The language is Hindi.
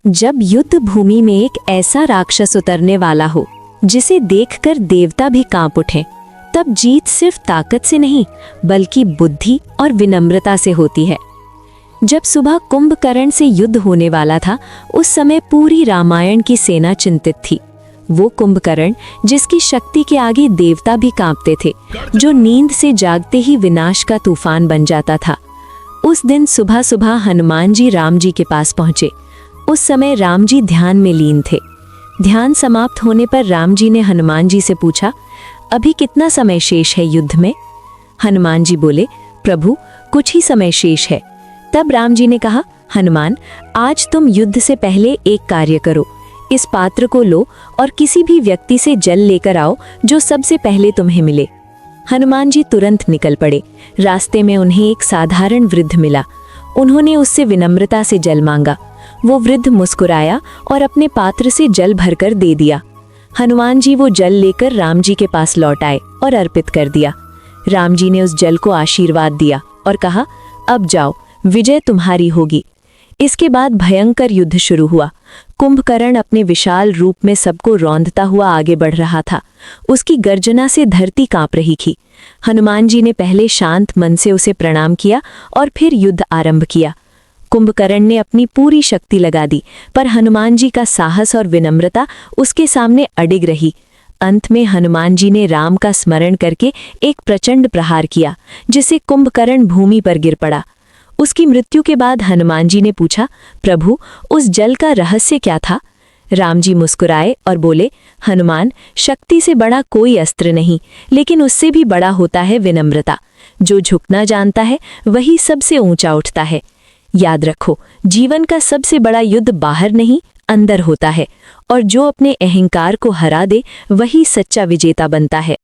जब युद्ध भूमि में एक ऐसा राक्षस उतरने वाला हो जिसे देखकर देवता भी कांप उठें, तब जीत सिर्फ ताकत से नहीं बल्कि बुद्धि और विनम्रता से होती है। जब सुबह कुंभकर्ण से युद्ध होने वाला था, उस समय पूरी रामायण की सेना चिंतित थी। वो कुंभकर्ण जिसकी शक्ति के आगे देवता भी कांपते थे, जो नींद से जागते ही विनाश का तूफान बन जाता था। उस दिन सुबह सुबह हनुमान जी राम जी के पास पहुंचे। उस समय राम जी ध्यान में लीन थे। ध्यान समाप्त होने पर राम जी ने हनुमान जी से पूछा, अभी कितना समय शेष है युद्ध में? हनुमान जी बोले, प्रभु कुछ ही समय शेष है। तब राम जी ने कहा, हनुमान आज तुम युद्ध से पहले एक कार्य करो। इस पात्र को लो और किसी भी व्यक्ति से जल लेकर आओ जो सबसे पहले तुम्हें मिले। हनुमान जी तुरंत निकल पड़े। रास्ते में उन्हें एक साधारण वृद्ध मिला। उन्होंने उससे विनम्रता से जल मांगा। वो वृद्ध मुस्कुराया और अपने पात्र से जल भरकर दे दिया। हनुमान जी वो जल लेकर राम जी के पास लौट आए और अर्पित कर दिया। राम जी ने उस जल को आशीर्वाद दिया और कहा, अब जाओ, विजय तुम्हारी होगी। इसके बाद भयंकर युद्ध शुरू हुआ। कुंभकर्ण अपने विशाल रूप में सबको रौंदता हुआ आगे बढ़ रहा था। उसकी गर्जना से धरती कांप रही थी। हनुमान जी ने पहले शांत मन से उसे प्रणाम किया और फिर युद्ध आरंभ किया। कुंभकर्ण ने अपनी पूरी शक्ति लगा दी, पर हनुमान जी का साहस और विनम्रता उसके सामने अडिग रही। अंत में हनुमान जी ने राम का स्मरण करके एक प्रचंड प्रहार किया, जिससे कुंभकर्ण भूमि पर गिर पड़ा। उसकी मृत्यु के बाद हनुमान जी ने पूछा, प्रभु उस जल का रहस्य क्या था? राम जी मुस्कुराए और बोले, हनुमान शक्ति से बड़ा कोई अस्त्र नहीं, लेकिन उससे भी बड़ा होता है विनम्रता। जो झुकना जानता है वही सबसे ऊंचा उठता है। याद रखो, जीवन का सबसे बड़ा युद्ध बाहर नहीं अंदर होता है, और जो अपने अहंकार को हरा दे वही सच्चा विजेता बनता है।